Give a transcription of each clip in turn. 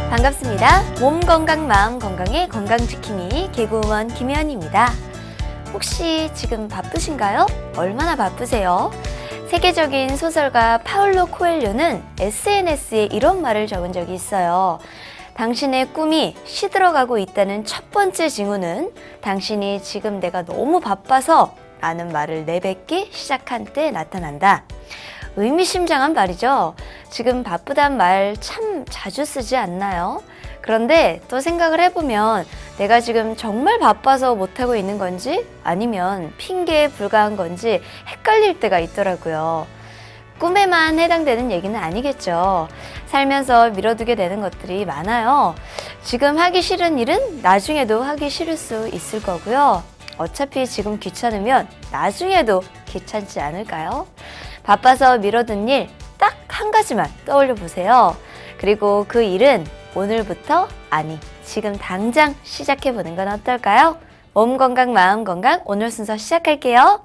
반갑습니다. 몸 건강, 마음 건강의 건강지킴이 개그우먼 김혜연입니다. 혹시 지금 바쁘신가요? 얼마나 바쁘세요? 세계적인 소설가 파울로 코엘료는 SNS에 이런 말을 적은 적이 있어요. 당신의 꿈이 시들어가고 있다는 첫 번째 징후는 당신이 지금 내가 너무 바빠서 라는 말을 내뱉기 시작한 때 나타난다. 의미심장한 말이죠. 지금 바쁘단 말 참 자주 쓰지 않나요? 그런데 또 생각을 해보면 내가 지금 정말 바빠서 못하고 있는 건지 아니면 핑계에 불과한 건지 헷갈릴 때가 있더라고요. 꿈에만 해당되는 얘기는 아니겠죠. 살면서 미뤄두게 되는 것들이 많아요. 지금 하기 싫은 일은 나중에도 하기 싫을 수 있을 거고요. 어차피 지금 귀찮으면 나중에도 귀찮지 않을까요? 바빠서 미뤄둔 일 딱 한 가지만 떠올려 보세요. 그리고 그 일은 오늘부터, 아니 지금 당장 시작해 보는 건 어떨까요? 몸 건강, 마음 건강 오늘 순서 시작할게요.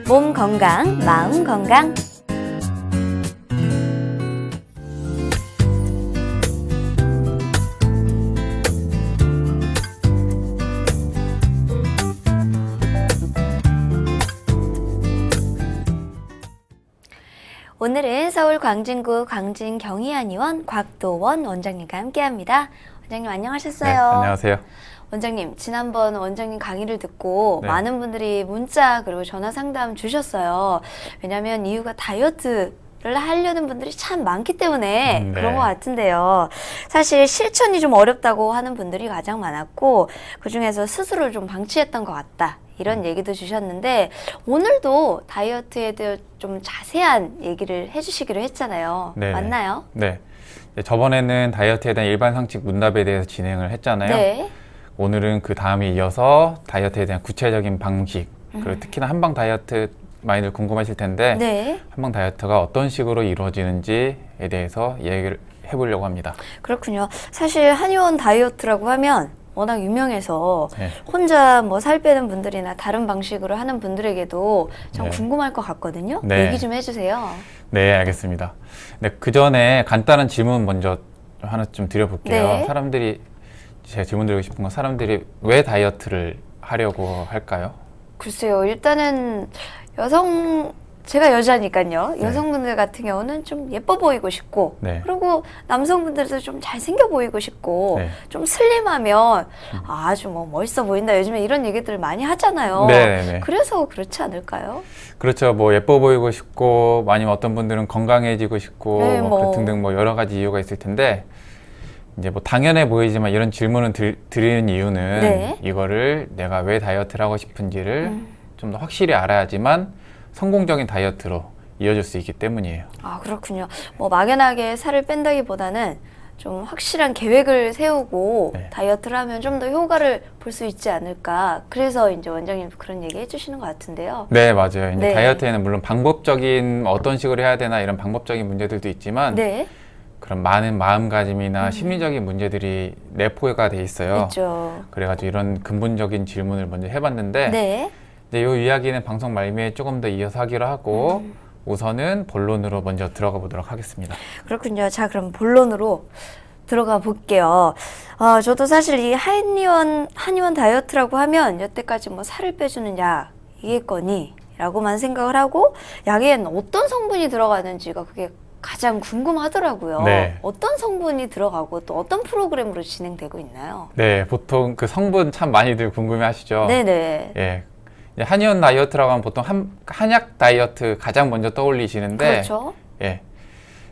몸 건강, 마음 건강. 오늘은 서울 광진구 광진 경희한의원 곽도원 원장님과 함께합니다. 원장님 안녕하셨어요. 네, 안녕하세요. 원장님, 지난번 원장님 강의를 듣고 네. 많은 분들이 문자 그리고 전화 상담 주셨어요. 왜냐하면 이유가 다이어트를 하려는 분들이 참 많기 때문에 네. 그런 것 같은데요. 사실 실천이 좀 어렵다고 하는 분들이 가장 많았고 그중에서 스스로를 좀 방치했던 것 같다. 이런 얘기도 주셨는데 오늘도 다이어트에 대해 좀 자세한 얘기를 해주시기로 했잖아요. 네. 맞나요? 네. 저번에는 다이어트에 대한 일반 상식 문답에 대해서 진행을 했잖아요. 네. 오늘은 그 다음에 이어서 다이어트에 대한 구체적인 방식, 그리고 특히나 한방 다이어트 많이들 궁금하실 텐데 네. 한방 다이어트가 어떤 식으로 이루어지는지에 대해서 얘기를 해보려고 합니다. 그렇군요. 사실 한의원 다이어트라고 하면 워낙 유명해서 네. 혼자 뭐 살 빼는 분들이나 다른 방식으로 하는 분들에게도 참 네. 궁금할 것 같거든요. 네. 얘기 좀 해주세요. 네, 알겠습니다. 네, 그 전에 간단한 질문 먼저 하나 좀 드려볼게요. 네. 사람들이, 제가 질문 드리고 싶은 건 사람들이 왜 다이어트를 하려고 할까요? 글쎄요. 일단은 제가 여자니까요. 네. 여성분들 같은 경우는 좀 예뻐 보이고 싶고 네. 그리고 남성분들도 좀 잘생겨 보이고 싶고 네. 좀 슬림하면 아주 뭐 멋있어 보인다. 요즘에 이런 얘기들 많이 하잖아요. 네. 그래서 그렇지 않을까요? 그렇죠. 뭐 예뻐 보이고 싶고 아니면 어떤 분들은 건강해지고 싶고 네, 뭐 등등 뭐 여러 가지 이유가 있을 텐데 이제 뭐 당연해 보이지만 이런 질문을 드리는 이유는 네. 이거를 내가 왜 다이어트를 하고 싶은지를 좀 더 확실히 알아야지만 성공적인 다이어트로 이어질 수 있기 때문이에요. 아, 그렇군요. 뭐 막연하게 살을 뺀다기보다는 좀 확실한 계획을 세우고 네. 다이어트를 하면 좀 더 효과를 볼 수 있지 않을까. 그래서 이제 원장님 그런 얘기 해주시는 것 같은데요. 네, 맞아요. 이제 네. 다이어트에는 물론 방법적인 어떤 식으로 해야 되나 이런 방법적인 문제들도 있지만 네, 그런 많은 마음가짐이나 심리적인 문제들이 내포가 돼 있어요. 있죠. 그래가지고 이런 근본적인 질문을 먼저 해봤는데 네, 이제 이 이야기는 방송 말미에 조금 더 이어서 하기로 하고 우선은 본론으로 먼저 들어가 보도록 하겠습니다. 그렇군요. 자, 그럼 본론으로 들어가 볼게요. 저도 사실 이 한의원 다이어트라고 하면 여태까지 뭐 살을 빼주는 약이겠거니 라고만 생각을 하고 약에는 어떤 성분이 들어가는지가 그게 가장 궁금하더라고요. 네. 어떤 성분이 들어가고 또 어떤 프로그램으로 진행되고 있나요? 네, 보통 그 성분 참 많이들 궁금해 하시죠? 네네. 예. 이제 한의원 다이어트라고 하면 보통 한약 다이어트 가장 먼저 떠올리시는데 그렇죠. 예.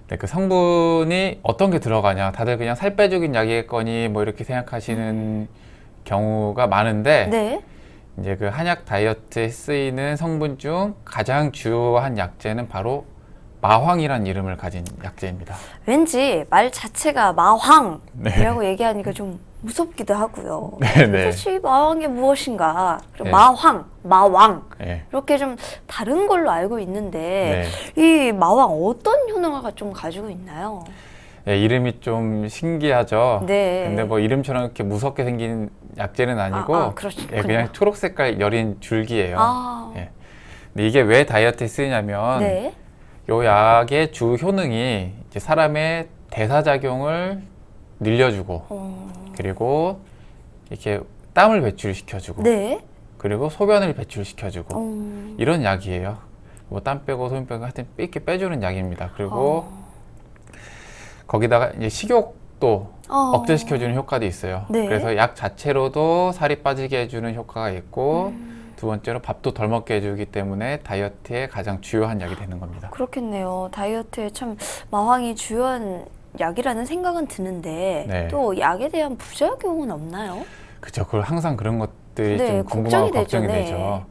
네, 그 성분이 어떤 게 들어가냐 다들 그냥 살 빼주긴 약이겠거니 뭐 이렇게 생각하시는 경우가 많은데 네. 이제 그 한약 다이어트에 쓰이는 성분 중 가장 주요한 약재는 바로 마황이란 이름을 가진 약재입니다. 왠지 말 자체가 마황이라고 얘기하니까 좀 무섭기도 하고요. 네네. 도대체 이 마왕이 무엇인가? 그리고 네. 마황, 마왕 네. 이렇게 좀 다른 걸로 알고 있는데 네. 이 마왕 어떤 효능을 좀 가지고 있나요? 네, 이름이 좀 신기하죠. 네. 근데 뭐 이름처럼 이렇게 무섭게 생긴 약재는 아니고 그렇군요. 예, 그냥 초록 색깔 여린 줄기예요. 아, 예. 근데 이게 왜 다이어트에 쓰이냐면 네. 요 약의 주 효능이 이제 사람의 대사작용을 늘려주고 그리고 이렇게 땀을 배출시켜주고 네. 그리고 소변을 배출시켜주고 음, 이런 약이에요. 뭐 땀 빼고 소변 빼고 하여튼 이렇게 빼주는 약입니다. 그리고 거기다가 이제 식욕도 억제시켜주는 효과도 있어요. 네. 그래서 약 자체로도 살이 빠지게 해주는 효과가 있고 두 번째로 밥도 덜 먹게 해주기 때문에 다이어트에 가장 주요한 약이 되는 겁니다. 그렇겠네요. 다이어트에 참 마왕이 주요한 약이라는 생각은 드는데 네. 또 약에 대한 부작용은 없나요? 그죠. 그걸 항상 그런 것들이 네, 좀 궁금하고 걱정이 걱정이 되죠. 되죠.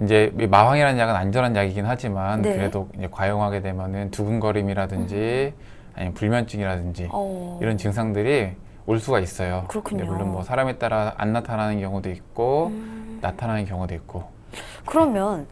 이제 이 마황이라는 약은 안전한 약이긴 하지만 네. 그래도 이제 과용하게 되면은 두근거림이라든지 아니면 불면증이라든지 이런 증상들이 올 수가 있어요. 그렇군요. 근데 물론 뭐 사람에 따라 안 나타나는 경우도 있고 나타나는 경우도 있고. 그러면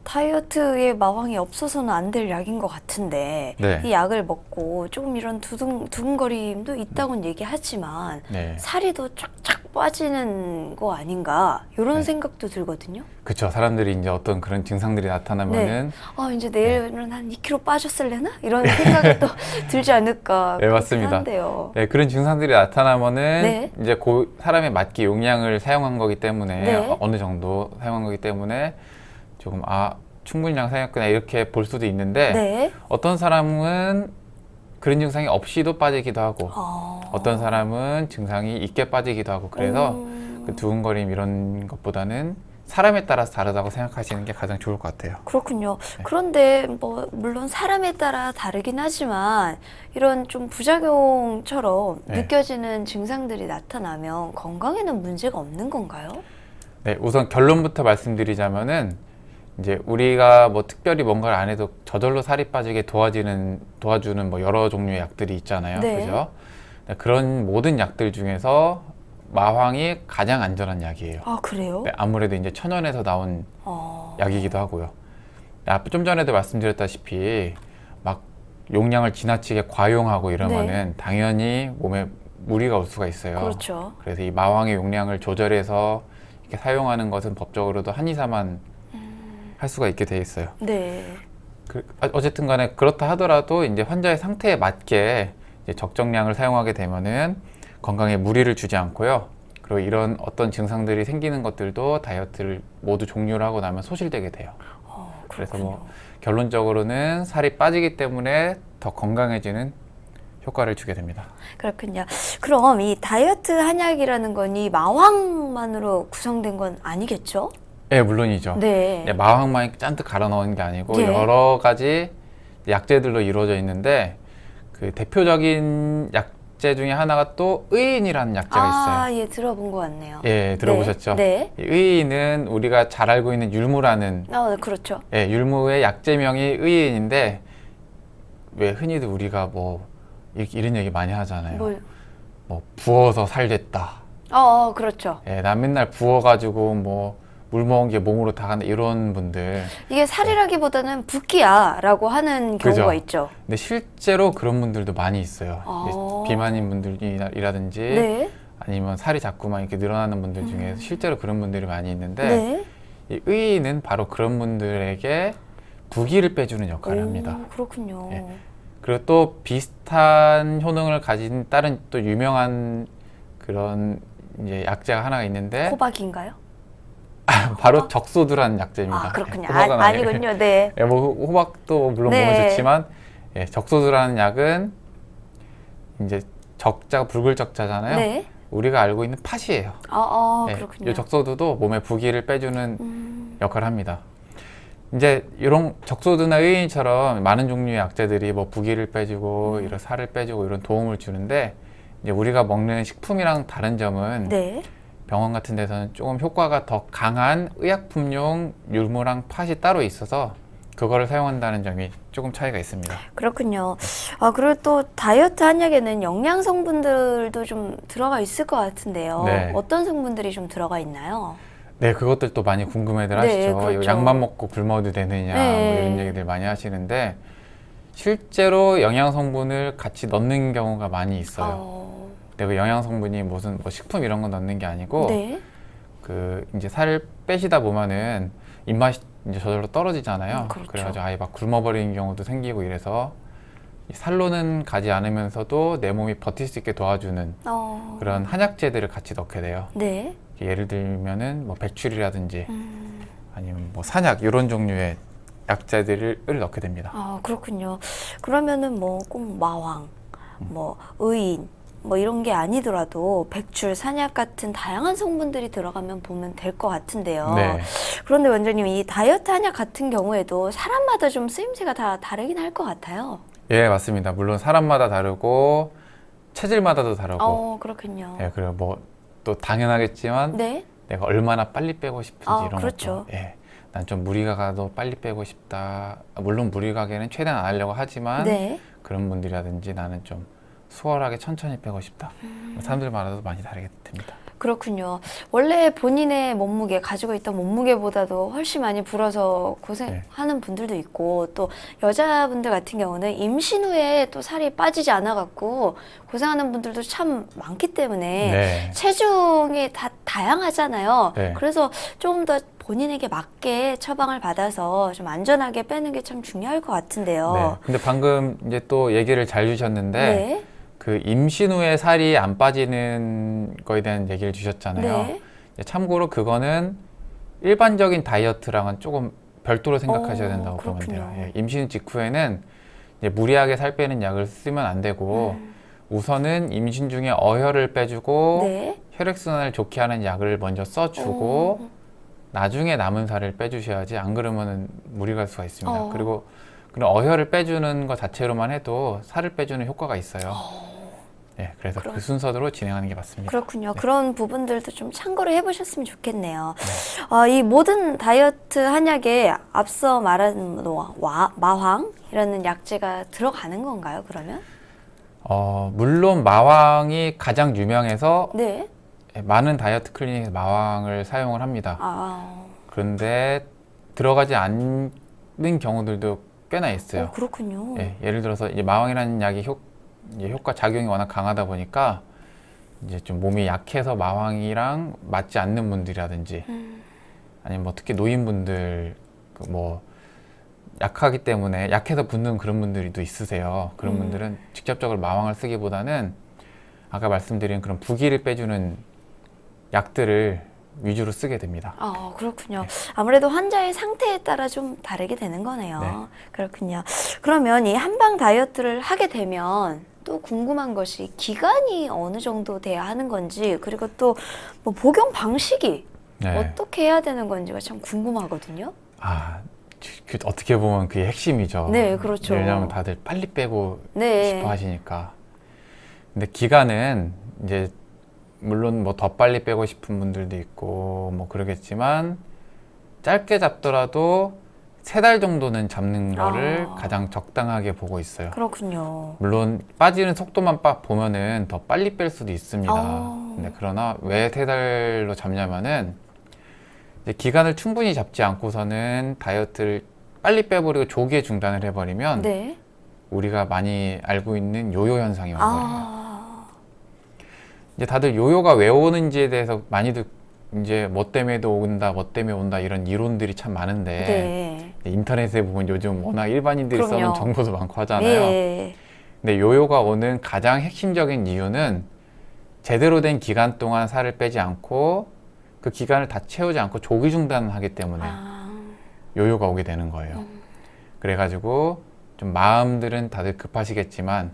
다이어트에 마왕이 없어서는 안 될 약인 것 같은데 네. 이 약을 먹고 조금 이런 두근거림도 있다고는 얘기하지만 네. 살이 더 쫙쫙 빠지는 거 아닌가 이런 네. 생각도 들거든요. 그렇죠. 사람들이 이제 어떤 그런 증상들이 나타나면은 아 이제 내일은 한 2kg 빠졌을래나? 이런 생각이 또 들지 않을까 네, 그렇긴 맞습니다. 한데요. 네, 그런 증상들이 나타나면은 네. 이제 사람에 맞게 용량을 사용한 거기 때문에 네. 어느 정도 사용한 거기 때문에 조금 충분량 사용했구나 이렇게 볼 수도 있는데 네. 어떤 사람은 그런 증상이 없이도 빠지기도 하고 어떤 사람은 증상이 있게 빠지기도 하고 그래서 그 두근거림 이런 것보다는 사람에 따라서 다르다고 생각하시는 게 가장 좋을 것 같아요. 그렇군요. 그런데 뭐 물론 사람에 따라 다르긴 하지만 이런 좀 부작용처럼 네. 느껴지는 증상들이 나타나면 건강에는 문제가 없는 건가요? 네, 우선 결론부터 말씀드리자면은 이제 우리가 뭐 특별히 뭔가를 안 해도 저절로 살이 빠지게 도와주는 뭐 여러 종류의 약들이 있잖아요. 네. 그죠? 네, 그런 모든 약들 중에서 마황이 가장 안전한 약이에요. 아 그래요? 네, 아무래도 이제 천연에서 나온 어... 약이기도 하고요. 좀 전에도 말씀드렸다시피 막 용량을 지나치게 과용하고 이러면은 당연히 몸에 무리가 올 수가 있어요. 그렇죠. 그래서 이 마왕의 용량을 조절해서 이렇게 사용하는 것은 법적으로도 한의사만 할 수가 있게 돼 있어요. 네. 어쨌든 간에 그렇다 하더라도 이제 환자의 상태에 맞게 이제 적정량을 사용하게 되면은 건강에 무리를 주지 않고요. 그리고 이런 어떤 증상들이 생기는 것들도 다이어트를 모두 종료를 하고 나면 소실되게 돼요. 그래서 뭐 결론적으로는 살이 빠지기 때문에 더 건강해지는 효과를 주게 됩니다. 그렇군요. 그럼 이 다이어트 한약이라는 건 이 마왕만으로 구성된 건 아니겠죠? 네, 물론이죠. 네. 네, 마왕만 잔뜩 갈아 넣은 게 아니고 네. 여러 가지 약재들로 이루어져 있는데 그 대표적인 약재 중에 하나가 또 의인이라는 약재가 있어요. 예, 들어본 것 같네요. 예, 들어보셨죠? 네. 이 의인은 우리가 잘 알고 있는 율무라는 네, 그렇죠. 예, 율무의 약재명이 의인인데 왜 흔히들 우리가 뭐 이런 얘기 많이 하잖아요. 뭐 부어서 살됐다. 그렇죠. 예, 난 맨날 부어가지고 뭐 물 먹은 게 몸으로 다 간다 이런 분들. 이게 살이라기보다는 붓기야라고 하는 경우가 그죠. 있죠. 근데 실제로 그런 분들도 많이 있어요. 이제 비만인 분들이라든지 네. 아니면 살이 자꾸만 이렇게 늘어나는 분들 중에 실제로 그런 분들이 많이 있는데 네. 이 의인은 바로 그런 분들에게 부기를 빼주는 역할을 합니다. 그렇군요. 예. 그리고 또 비슷한 효능을 가진 다른 또 유명한 그런 이제 약재가 하나가 있는데 호박인가요? 바로 적소두라는 약재입니다. 그렇군요. 예, 호박은 아니고요. 아니군요. 네. 예, 뭐 호박도 물론 네. 몸에 좋지만 예, 적소두라는 약은 이제 적자가 붉을적자잖아요. 네. 우리가 알고 있는 팥이에요. 예, 그렇군요. 이 적소두도 몸에 부기를 빼주는 역할을 합니다. 이제 이런 적소두나 의인처럼 많은 종류의 약재들이 뭐 부기를 빼주고 이런 살을 빼주고 이런 도움을 주는데 이제 우리가 먹는 식품이랑 다른 점은 네. 병원 같은 데서는 조금 효과가 더 강한 의약품용 율무랑 팥이 따로 있어서 그거를 사용한다는 점이 조금 차이가 있습니다. 그렇군요. 그리고 또 다이어트 한약에는 영양 성분들도 좀 들어가 있을 것 같은데요. 네. 어떤 성분들이 좀 들어가 있나요? 네, 그것들도 많이 궁금해들 네, 하시죠. 그렇죠. 이거 약만 먹고 굶어도 되느냐, 네. 뭐 이런 얘기들 많이 하시는데, 실제로 영양 성분을 같이 넣는 경우가 많이 있어요. 근데 그 영양 성분이 무슨 뭐 식품 이런 거 넣는 게 아니고, 네. 그 이제 살을 빼시다 보면은 입맛이 이제 저절로 떨어지잖아요. 그렇죠. 그래가지고 아예 막 굶어버리는 경우도 생기고 이래서 이 살로는 가지 않으면서도 내 몸이 버틸 수 있게 도와주는 그런 한약재들을 같이 넣게 돼요. 네. 예를 들면은 뭐 배출이라든지 아니면 뭐 산약 이런 종류의 약재들을 넣게 됩니다. 그렇군요. 그러면은 뭐 꼭 마황, 뭐 의인, 뭐 이런 게 아니더라도 백출, 산약 같은 다양한 성분들이 들어가면 보면 될 것 같은데요. 네. 그런데 원장님, 이 다이어트 한약 같은 경우에도 사람마다 좀 쓰임새가 다 다르긴 할 것 같아요. 예, 맞습니다. 물론 사람마다 다르고 체질마다도 다르고. 그렇군요. 예, 그리고 뭐 또 당연하겠지만 네. 내가 얼마나 빨리 빼고 싶은지 이런 그렇죠. 것도. 예. 난 좀 무리가 가도 빨리 빼고 싶다. 물론 무리 가게는 최대한 안 하려고 하지만 네. 그런 분들이라든지 나는 좀 수월하게 천천히 빼고 싶다. 사람들마다도 많이 다르게 됩니다. 그렇군요. 원래 본인의 몸무게, 가지고 있던 몸무게보다도 훨씬 많이 불어서 고생하는 분들도 있고, 또 여자분들 같은 경우는 임신 후에 또 살이 빠지지 않아갖고 고생하는 분들도 참 많기 때문에 네. 체중이 다 다양하잖아요. 네. 그래서 조금 더 본인에게 맞게 처방을 받아서 좀 안전하게 빼는 게 참 중요할 것 같은데요. 네. 근데 방금 이제 또 얘기를 잘 주셨는데 네. 그 임신 후에 살이 안 빠지는 거에 대한 얘기를 주셨잖아요. 네. 참고로 그거는 일반적인 다이어트랑은 조금 별도로 생각하셔야 된다고 보면 그렇군요. 돼요. 예, 임신 직후에는 이제 무리하게 살 빼는 약을 쓰면 안 되고 우선은 임신 중에 어혈을 빼주고 네. 혈액순환을 좋게 하는 약을 먼저 써주고 나중에 남은 살을 빼주셔야지 안 그러면은 무리 갈 수가 있습니다. 그리고 그런 어혈을 빼주는 것 자체로만 해도 살을 빼주는 효과가 있어요. 네, 그래서 그 순서대로 진행하는 게 맞습니다. 그렇군요. 네. 그런 부분들도 좀 참고를 해보셨으면 좋겠네요. 이 모든 다이어트 한약에 앞서 말한 마황이라는 약재가 들어가는 건가요, 그러면? 물론 마왕이 가장 유명해서 네. 많은 다이어트 클리닉에서 마왕을 사용을 합니다. 그런데 들어가지 않는 경우들도 꽤나 있어요. 그렇군요. 예, 예를 들어서 이제 마왕이라는 약이 효과 작용이 워낙 강하다 보니까 이제 좀 몸이 약해서 마왕이랑 맞지 않는 분들이라든지 아니면 뭐 특히 노인분들 뭐 약하기 때문에 약해서 붓는 그런 분들이 또 있으세요. 그런 분들은 직접적으로 마왕을 쓰기보다는 아까 말씀드린 그런 부기를 빼주는 약들을 위주로 쓰게 됩니다. 그렇군요. 네. 아무래도 환자의 상태에 따라 좀 다르게 되는 거네요. 네. 그렇군요. 그러면 이 한방 다이어트를 하게 되면 또 궁금한 것이 기간이 어느 정도 돼야 하는 건지, 그리고 또 뭐 복용 방식이 네. 어떻게 해야 되는 건지가 참 궁금하거든요. 어떻게 보면 그게 핵심이죠. 네, 그렇죠. 왜냐하면 다들 빨리 빼고 네. 싶어 하시니까. 근데 기간은 이제 물론 뭐 더 빨리 빼고 싶은 분들도 있고 뭐 그러겠지만 짧게 잡더라도 3달 정도는 잡는 거를 가장 적당하게 보고 있어요. 그렇군요. 물론 빠지는 속도만 보면은 더 빨리 뺄 수도 있습니다. 근데 그러나 왜 3달로 잡냐면은 이제 기간을 충분히 잡지 않고서는 다이어트를 빨리 빼버리고 조기에 중단을 해버리면 네. 우리가 많이 알고 있는 요요 현상이 와버려요. 이제 다들 요요가 왜 오는지에 대해서 많이들 이제 뭐 때문에도 온다, 뭐 때문에 온다 이런 이론들이 참 많은데 네. 인터넷에 보면 요즘 워낙 일반인들이 그럼요. 써놓은 정보도 많고 하잖아요. 네. 근데 요요가 오는 가장 핵심적인 이유는 제대로 된 기간 동안 살을 빼지 않고 그 기간을 다 채우지 않고 조기 중단하기 때문에 요요가 오게 되는 거예요. 그래가지고 좀 마음들은 다들 급하시겠지만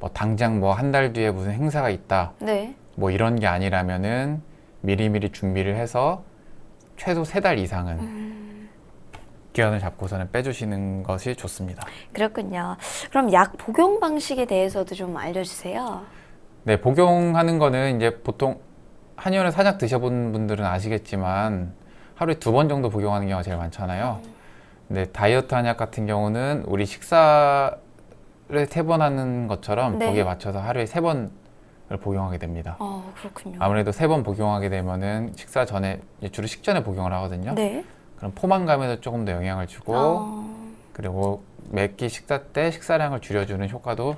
뭐 당장 뭐 한 달 뒤에 무슨 행사가 있다. 네. 뭐 이런 게 아니라면은 미리미리 준비를 해서 최소 3달 이상은 기간을 잡고서는 빼주시는 것이 좋습니다. 그렇군요. 그럼 약 복용 방식에 대해서도 좀 알려주세요. 네, 복용하는 거는 이제 보통 한의원에 산약 드셔본 분들은 아시겠지만 하루에 2번 정도 복용하는 경우가 제일 많잖아요. 근데 다이어트 한약 같은 경우는 우리 식사를 3번 하는 것처럼 네. 거기에 맞춰서 하루에 3번을 복용하게 됩니다. 그렇군요. 아무래도 3번 복용하게 되면은 식사 전에 이제 주로 식전에 복용을 하거든요. 네. 그럼 포만감에도 조금 더 영향을 주고 그리고 매끼 식사 때 식사량을 줄여주는 효과도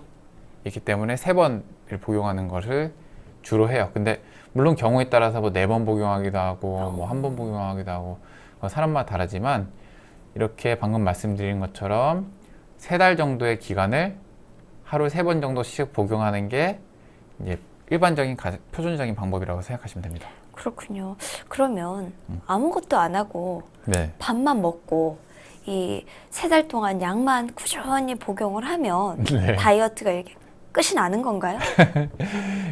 있기 때문에 3번을 복용하는 것을 주로 해요. 근데 물론 경우에 따라서 뭐 4번 복용하기도 하고 뭐 1번 복용하기도 하고 사람마다 다르지만 이렇게 방금 말씀드린 것처럼 3달 정도의 기간을 하루에 3번 정도씩 복용하는 게 이제 일반적인 표준적인 방법이라고 생각하시면 됩니다. 그렇군요. 그러면 아무것도 안 하고 네. 밥만 먹고 이 3달 동안 약만 꾸준히 복용을 하면 네. 다이어트가 이렇게 끝이 나는 건가요?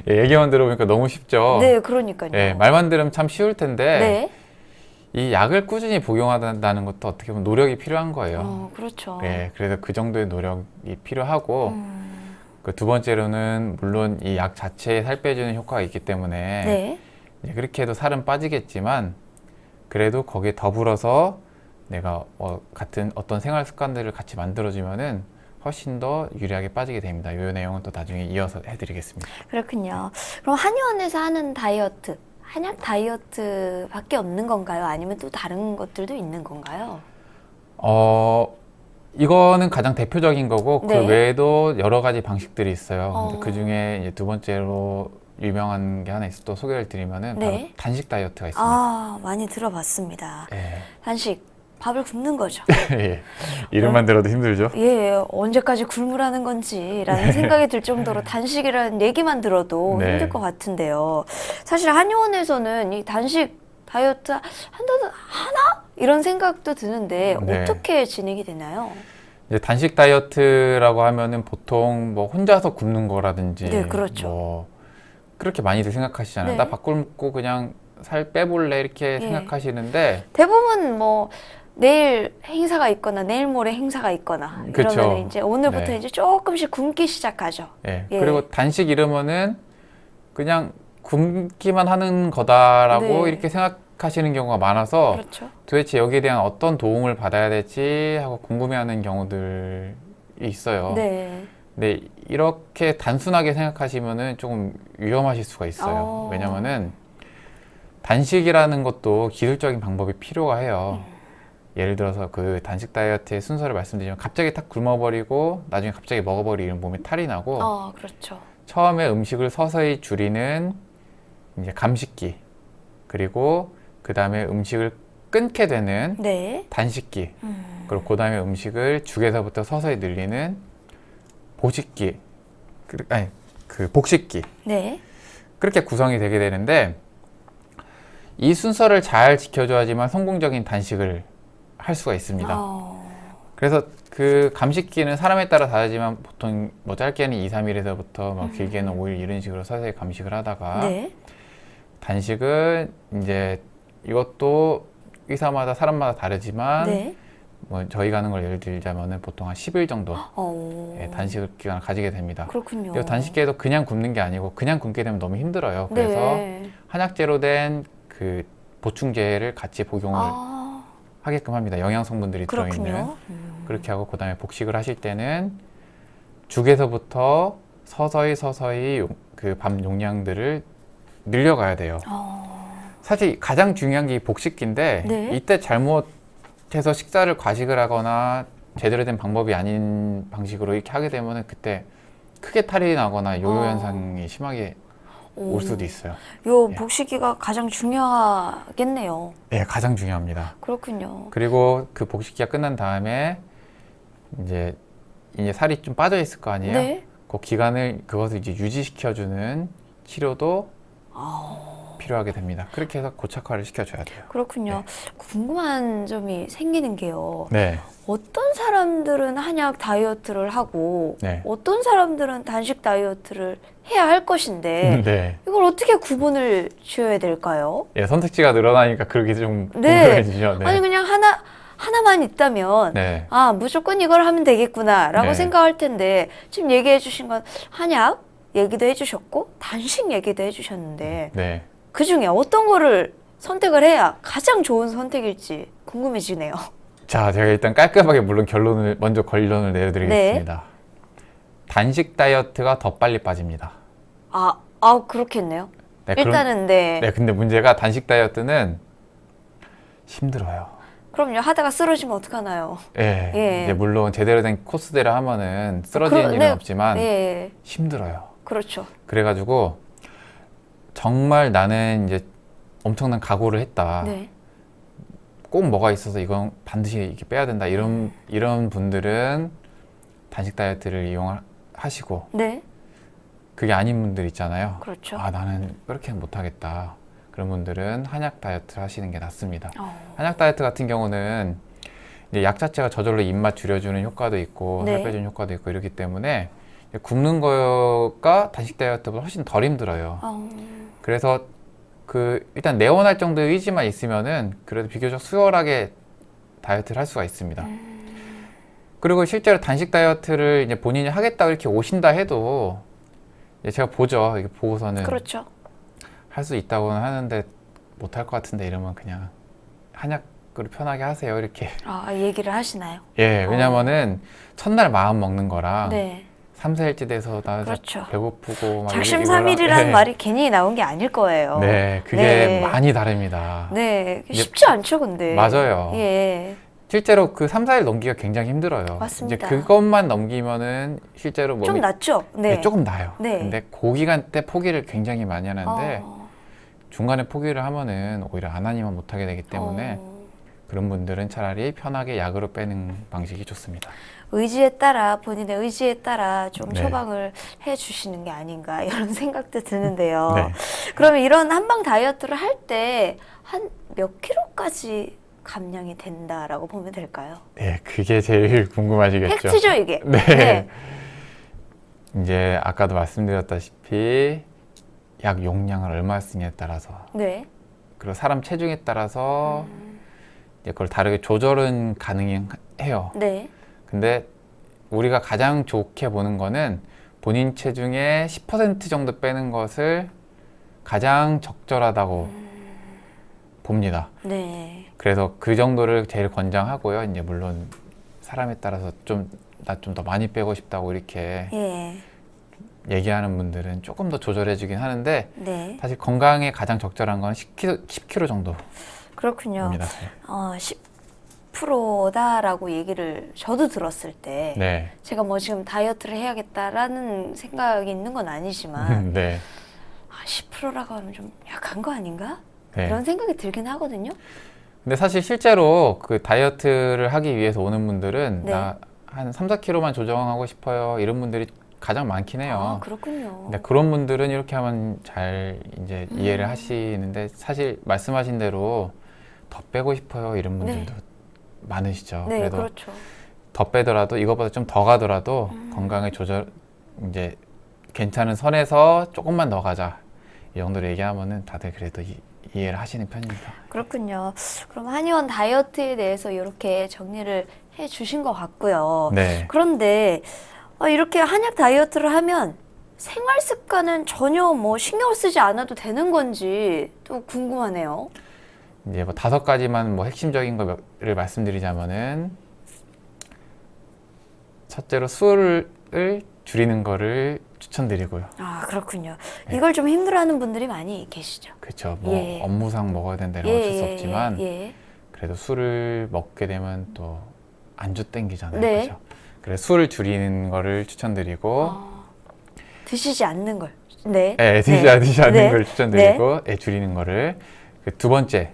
예, 얘기만 들어보니까 너무 쉽죠. 네, 그러니까요. 예, 말만 들으면 참 쉬울 텐데 네. 이 약을 꾸준히 복용한다는 것도 어떻게 보면 노력이 필요한 거예요. 그렇죠. 예, 그래서 그 정도의 노력이 필요하고 그 두 번째로는 물론 이 약 자체에 살 빼주는 효과가 있기 때문에 네. 이제 그렇게 해도 살은 빠지겠지만 그래도 거기에 더불어서 내가 같은 어떤 생활 습관들을 같이 만들어주면은 훨씬 더 유리하게 빠지게 됩니다. 이 내용은 또 나중에 이어서 해드리겠습니다. 그렇군요. 그럼 한의원에서 하는 다이어트, 한약 다이어트밖에 없는 건가요? 아니면 또 다른 것들도 있는 건가요? 이거는 가장 대표적인 거고 네. 그 외에도 여러 가지 방식들이 있어요. 근데 어. 그 중에 이제 두 번째로 유명한 게 하나 있어 또 소개를 드리면은 네. 바로 단식 다이어트가 있습니다. 많이 들어봤습니다. 예. 단식, 밥을 굶는 거죠. 예. 이름만 들어도 힘들죠. 예, 언제까지 굶으라는 건지라는 생각이 들 정도로 단식이라는 얘기만 들어도 네. 힘들 것 같은데요. 사실 한의원에서는 이 단식 다이어트 하나? 이런 생각도 드는데 네. 어떻게 진행이 되나요? 이제 단식 다이어트라고 하면은 보통 뭐 혼자서 굶는 거라든지 네, 그렇죠. 뭐 그렇게 많이들 생각하시잖아요. 네. 나 밥 굶고 그냥 살 빼볼래 이렇게 예. 생각하시는데 대부분 뭐 내일 행사가 있거나 내일 모레 행사가 있거나 그쵸. 이러면 이제 오늘부터 네. 이제 조금씩 굶기 시작하죠. 예. 예. 그리고 단식 이러면은 그냥 굶기만 하는 거다라고 네. 이렇게 생각하시는 경우가 많아서 그렇죠. 도대체 여기에 대한 어떤 도움을 받아야 될지 하고 궁금해하는 경우들이 있어요. 네. 근데 이렇게 단순하게 생각하시면은 조금 위험하실 수가 있어요. 왜냐면은 단식이라는 것도 기술적인 방법이 필요가 해요. 예를 들어서 그 단식 다이어트의 순서를 말씀드리면 갑자기 탁 굶어버리고 나중에 갑자기 먹어버리면 몸에 탈이 나고 그렇죠. 처음에 음식을 서서히 줄이는 이제 감식기 그리고 그 다음에 음식을 끊게 되는 네. 단식기 그리고 그 다음에 음식을 죽에서부터 서서히 늘리는 보식기 그 복식기 네. 그렇게 구성이 되게 되는데 이 순서를 잘 지켜줘야지만 성공적인 단식을 할 수가 있습니다. 그래서 그 감식기는 사람에 따라 다르지만 보통 뭐 짧게는 2, 3일에서부터 뭐 길게는 5일 이런 식으로 서서히 감식을 하다가 네. 단식은 이제 이것도 의사마다 사람마다 다르지만 네. 뭐 저희가 하는 걸 예를 들자면은 보통 한 10일 정도 예, 단식 기간을 가지게 됩니다. 그렇군요. 그리고 단식기에도 그냥 굶는 게 아니고 그냥 굶게 되면 너무 힘들어요. 그래서 네. 한약재로 된 그 보충제를 같이 복용을 하게끔 합니다. 영양 성분들이 들어있는. 그렇군요. 그렇게 하고 그다음에 복식을 하실 때는 죽에서부터 서서히 그 밥 용량들을 늘려가야 돼요. 사실 가장 중요한 게 이 복식기인데 네. 이때 잘못해서 식사를 과식을 하거나 제대로 된 방법이 아닌 방식으로 이렇게 하게 되면은 그때 크게 탈이 나거나 요요 현상이 심하게 올 수도 있어요. 요 예. 복식기가 가장 중요하겠네요. 예, 가장 중요합니다. 그렇군요. 그리고 그 복식기가 끝난 다음에 이제 살이 좀 빠져 있을 거 아니에요? 네. 그 기간을 그것을 이제 유지시켜주는 치료도 필요하게 됩니다. 그렇게 해서 고착화를 시켜줘야 돼요. 그렇군요. 궁금한 점이 생기는 게요. 네. 어떤 사람들은 한약 다이어트를 하고 네. 어떤 사람들은 단식 다이어트를 해야 할 것인데 네. 이걸 어떻게 구분을 지어야 될까요? 예, 선택지가 늘어나니까 그렇게 좀 네. 궁금해지죠. 네. 아니 그냥 하나만 있다면 네. 무조건 이걸 하면 되겠구나라고 네. 생각할 텐데 지금 얘기해 주신 건 한약 얘기도 해주셨고 단식 얘기도 해주셨는데 네. 그중에 어떤 거를 선택을 해야 가장 좋은 선택일지 궁금해지네요. 자, 제가 일단 깔끔하게 물론 먼저 결론을 내려드리겠습니다. 단식 다이어트가 더 빨리 빠집니다. 그렇겠네요. 네, 일단은 네. 근데 문제가 단식 다이어트는 힘들어요. 그럼요. 하다가 쓰러지면 어떡하나요? 예. 예. 이제 물론 제대로 된 코스대로 하면은 쓰러지는 일은 없지만 예. 힘들어요. 그렇죠. 그래가지고 정말 나는 이제 엄청난 각오를 했다. 네. 꼭 뭐가 있어서 이건 반드시 이렇게 빼야 된다. 이런 분들은 단식 다이어트를 이용하시고 네. 그게 아닌 분들 있잖아요. 그렇죠. 나는 그렇게는 못하겠다. 그런 분들은 한약 다이어트를 하시는 게 낫습니다. 어. 한약 다이어트 같은 경우는 이제 약 자체가 저절로 입맛 줄여주는 효과도 있고 네. 살 빼주는 효과도 있고 이렇기 때문에 굶는 거가 단식 다이어트보다 훨씬 덜 힘들어요. 그래서 일단 내원할 정도의 의지만 있으면은 그래도 비교적 수월하게 다이어트를 할 수가 있습니다. 그리고 실제로 단식 다이어트를 이제 본인이 하겠다고 이렇게 오신다 해도 이제 제가 보죠. 이게 보고서는 그렇죠. 할 수 있다고는 하는데 못할 것 같은데 이러면 그냥 한약으로 편하게 하세요. 이렇게. 얘기를 하시나요? 예, 왜냐면은 첫날 마음 먹는 거랑 네. 3, 4일째 돼서 나 그렇죠. 배고프고 막 작심삼일이라는 네. 말이 괜히 나온 게 아닐 거예요. 네, 그게 네. 많이 다릅니다. 네. 쉽지 않죠, 근데. 맞아요. 예. 실제로 그 3, 4일 넘기가 굉장히 힘들어요. 맞습니다. 이제 그것만 넘기면은 실제로 몸이 좀 낫죠? 네. 네, 조금 나아요. 네. 근데 그 기간 때 포기를 굉장히 많이 하는데 어. 중간에 포기를 하면은 오히려 안 하니만 못하게 되기 때문에 그런 분들은 차라리 편하게 약으로 빼는 방식이 좋습니다. 본인의 의지에 따라 좀 네. 처방을 해 주시는 게 아닌가 이런 생각도 드는데요. 네. 그러면 이런 한방 다이어트를 할 때 한 몇 킬로까지 감량이 된다라고 보면 될까요? 네, 그게 제일 궁금하시겠죠. 팩트죠, 이게. 네. 이제 아까도 말씀드렸다시피 약 용량을 얼마 쓰냐에 따라서 네. 그리고 사람 체중에 따라서 이제 그걸 다르게 조절은 가능해요. 네. 근데 우리가 가장 좋게 보는 거는 본인 체중의 10% 정도 빼는 것을 가장 적절하다고 봅니다. 네. 그래서 그 정도를 제일 권장하고요. 이제 물론 사람에 따라서 나 좀 더 많이 빼고 싶다고 이렇게 예. 얘기하는 분들은 조금 더 조절해 주긴 하는데 네. 사실 건강에 가장 적절한 건 10kg 정도입니다. 그렇군요. 10%다라고 얘기를 저도 들었을 때 네. 제가 뭐 지금 다이어트를 해야겠다라는 생각이 있는 건 아니지만 네. 10%라고 하면 좀 약한 거 아닌가? 네. 이런 생각이 들긴 하거든요. 근데 사실 실제로 그 다이어트를 하기 위해서 오는 분들은 네. 나 한 3, 4kg만 조정하고 싶어요. 이런 분들이 가장 많긴 해요. 그렇군요. 근데 그런 분들은 이렇게 하면 잘 이제 이해를 하시는데 사실 말씀하신 대로 더 빼고 싶어요. 이런 분들도 많으시죠. 네, 그래도 그렇죠. 더 빼더라도 이거보다 좀 더 가더라도 건강에 이제 괜찮은 선에서 조금만 더 가자. 이 정도로 얘기하면은 다들 그래도 이해를 하시는 편입니다. 그렇군요. 그럼 한의원 다이어트에 대해서 이렇게 정리를 해 주신 것 같고요. 네. 그런데 이렇게 한약 다이어트를 하면 생활 습관은 전혀 뭐 신경 쓰지 않아도 되는 건지 또 궁금하네요. 이제 뭐 5가지만 뭐 핵심적인 거를 말씀드리자면은 첫째로 술을 줄이는 거를 추천드리고요. 그렇군요. 네. 이걸 좀 힘들어하는 분들이 많이 계시죠. 그렇죠. 뭐 예. 업무상 먹어야 된다 이런 어쩔 수 없지만 예. 그래도 술을 먹게 되면 또 안주 땡기잖아요. 네. 그렇죠. 그래서 술을 줄이는 거를 추천드리고 드시지 않는 걸. 네. 네, 드시지 않는 네. 걸 추천드리고 줄이는 거를 두 번째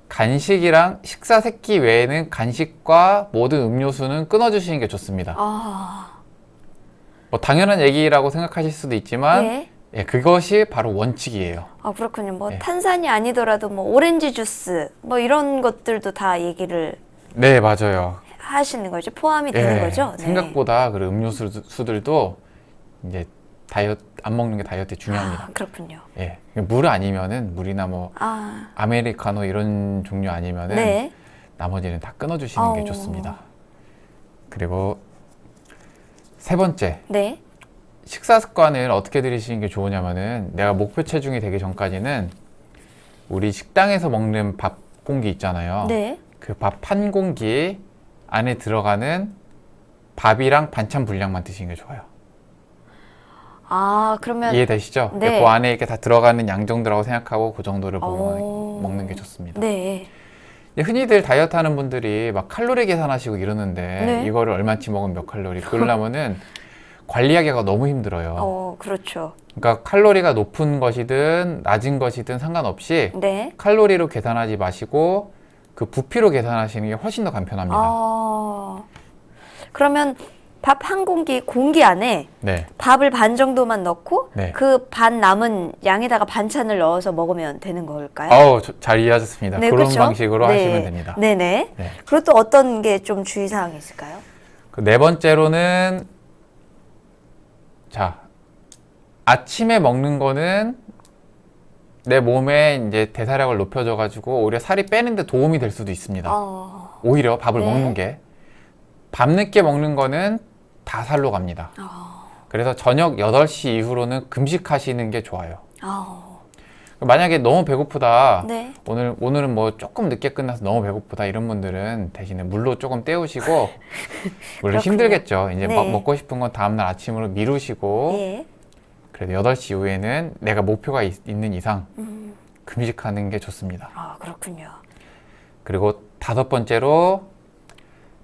간식이랑 식사 새끼 외에는 간식과 모든 음료수는 끊어주시는 게 좋습니다. 뭐 당연한 얘기라고 생각하실 수도 있지만 그것이 바로 원칙이에요. 그렇군요. 뭐 탄산이 아니더라도 뭐 오렌지 주스 뭐 이런 것들도 다 얘기를 네, 맞아요. 하시는 거죠. 포함이 되는 거죠. 네. 생각보다 그 음료수들도 이제 안 먹는 게 다이어트에 중요합니다. 그렇군요. 예, 물 아니면은 물이나 뭐 아메리카노 이런 종류 아니면은 나머지는 다 끊어주시는 게 좋습니다. 그리고 세 번째, 식사 습관을 어떻게 들이시는 게 좋으냐면은 내가 목표 체중이 되기 전까지는 우리 식당에서 먹는 밥 공기 있잖아요. 그 밥 한 공기 안에 들어가는 밥이랑 반찬 분량만 드시는 게 좋아요. 아, 그러면 이해되시죠? 네. 그 안에 이렇게 다 들어가는 양 정도라고 생각하고 그 정도를 오. 먹는 게 좋습니다. 네. 흔히들 다이어트 하는 분들이 막 칼로리 계산하시고 이러는데 네. 이거를 얼마치 먹으면 몇 칼로리 그러려면은 관리하기가 너무 힘들어요. 그렇죠. 그러니까 칼로리가 높은 것이든 낮은 것이든 상관없이 네. 칼로리로 계산하지 마시고 그 부피로 계산하시는 게 훨씬 더 간편합니다. 그러면 밥 한 공기 안에 네. 밥을 반 정도만 넣고 네. 그 반 남은 양에다가 반찬을 넣어서 먹으면 되는 걸까요? 잘 이해하셨습니다. 네, 그런 그렇죠? 방식으로 네. 하시면 됩니다. 네네. 네. 그리고 또 어떤 게 좀 주의사항이 있을까요? 그 네 번째로는 아침에 먹는 거는 내 몸에 이제 대사량을 높여줘 가지고 오히려 살이 빼는데 도움이 될 수도 있습니다. 오히려 밥을 네. 먹는 게 밤늦게 먹는 거는 다 살로 갑니다. 그래서 저녁 8시 이후로는 금식하시는 게 좋아요. 만약에 너무 배고프다. 네. 오늘은 뭐 조금 늦게 끝나서 너무 배고프다 이런 분들은 대신에 물로 조금 때우시고 물론 힘들겠죠. 이제 네. 먹고 싶은 건 다음날 아침으로 미루시고 예. 그래도 8시 이후에는 내가 목표가 있는 이상 금식하는 게 좋습니다. 그렇군요. 그리고 5번째로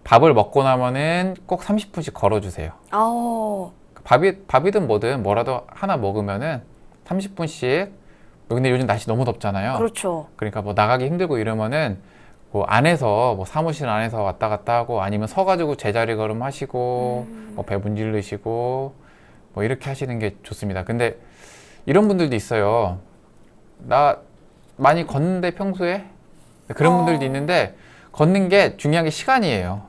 밥을 먹고 나면은 꼭 30분씩 걸어주세요. 밥이든 뭐든 뭐라도 하나 먹으면은 30분씩. 근데 요즘 날씨 너무 덥잖아요. 그렇죠. 그러니까 뭐 나가기 힘들고 이러면은 뭐 안에서 뭐 사무실 안에서 왔다 갔다 하고 아니면 서가지고 제자리 걸음 하시고 뭐 배 문질르시고 뭐 이렇게 하시는 게 좋습니다. 근데 이런 분들도 있어요. 나 많이 걷는데 평소에 그런 분들도 있는데 걷는 게 중요한 게 시간이에요.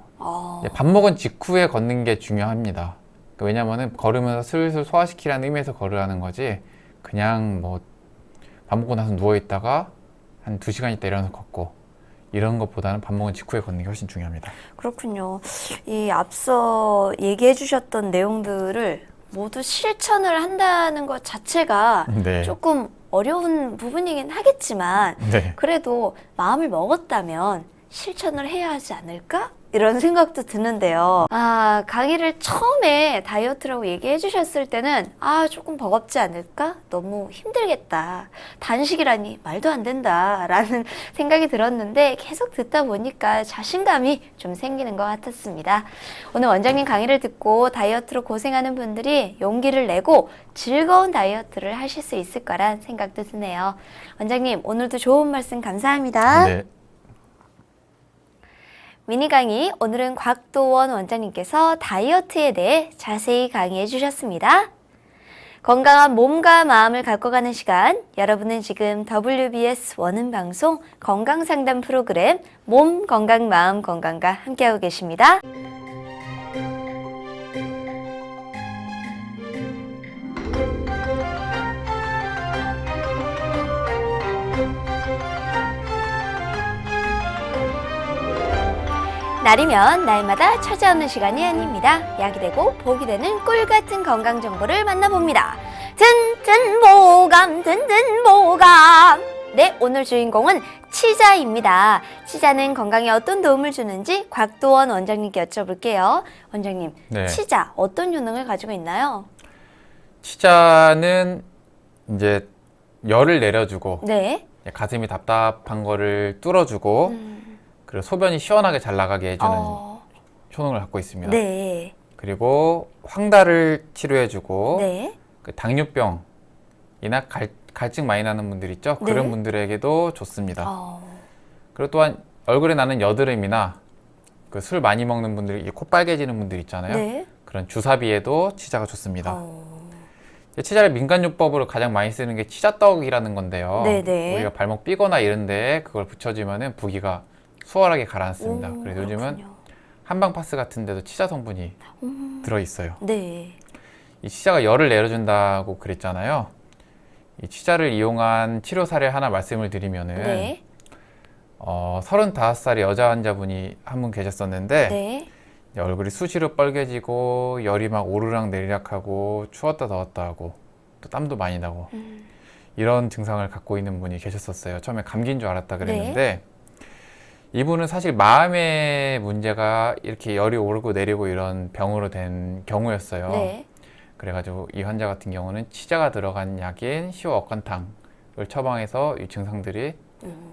밥 먹은 직후에 걷는 게 중요합니다. 왜냐면은 걸으면서 슬슬 소화시키라는 의미에서 걸으라는 거지 그냥 뭐 밥 먹고 나서 누워있다가 한 2시간 있다 일어나서 걷고 이런 것보다는 밥 먹은 직후에 걷는 게 훨씬 중요합니다. 그렇군요. 이 앞서 얘기해 주셨던 내용들을 모두 실천을 한다는 것 자체가 네. 조금 어려운 부분이긴 하겠지만 네. 그래도 마음을 먹었다면 실천을 해야 하지 않을까? 이런 생각도 드는데요. 강의를 처음에 다이어트라고 얘기해 주셨을 때는 조금 버겁지 않을까? 너무 힘들겠다. 단식이라니 말도 안 된다. 라는 생각이 들었는데 계속 듣다 보니까 자신감이 좀 생기는 것 같았습니다. 오늘 원장님 강의를 듣고 다이어트로 고생하는 분들이 용기를 내고 즐거운 다이어트를 하실 수 있을 거란 생각도 드네요. 원장님, 오늘도 좋은 말씀 감사합니다. 네. 미니 강의, 오늘은 곽도원 원장님께서 다이어트에 대해 자세히 강의해 주셨습니다. 건강한 몸과 마음을 갖고 가는 시간, 여러분은 지금 WBS 원음 방송 건강상담 프로그램 몸 건강 마음 건강과 함께하고 계십니다. 날이면 날마다 찾아오는 시간이 아닙니다. 약이 되고 복이 되는 꿀 같은 건강 정보를 만나봅니다. 든든보감. 네, 오늘 주인공은 치자입니다. 치자는 건강에 어떤 도움을 주는지 곽도원 원장님께 여쭤볼게요. 원장님, 네. 치자 어떤 효능을 가지고 있나요? 치자는 이제 열을 내려주고 네. 가슴이 답답한 거를 뚫어주고 그리고 소변이 시원하게 잘 나가게 해주는 효능을 갖고 있습니다. 네. 그리고 황달을 치료해주고 네. 그 당뇨병이나 갈증 많이 나는 분들 있죠? 그런 네. 분들에게도 좋습니다. 그리고 또한 얼굴에 나는 여드름이나 그 술 많이 먹는 분들이 코 빨개지는 분들 있잖아요. 네. 그런 주사비에도 치자가 좋습니다. 치자를 민간요법으로 가장 많이 쓰는 게 치자떡이라는 건데요. 네네. 우리가 발목 삐거나 이런데 그걸 붙여주면은 부기가 수월하게 가라앉습니다. 그래서 요즘은 그렇군요. 한방파스 같은 데도 치자 성분이 들어있어요. 네. 이 치자가 열을 내려준다고 그랬잖아요. 이 치자를 이용한 치료 사례 하나 말씀을 드리면은 네. 35살의 여자 환자분이 한 분 계셨었는데 네. 얼굴이 수시로 빨개지고 열이 막 오르락 내리락 하고 추웠다 더웠다 하고 또 땀도 많이 나고 이런 증상을 갖고 있는 분이 계셨었어요. 처음에 감기인 줄 알았다 그랬는데 이분은 사실 마음의 문제가 이렇게 열이 오르고 내리고 이런 병으로 된 경우였어요. 네. 그래가지고 이 환자 같은 경우는 치자가 들어간 약인 시오억간탕을 처방해서 이 증상들이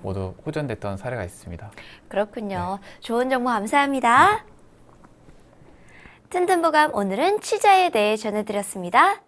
모두 호전됐던 사례가 있습니다. 그렇군요. 좋은 정보 감사합니다. 튼튼보감 오늘은 치자에 대해 전해드렸습니다.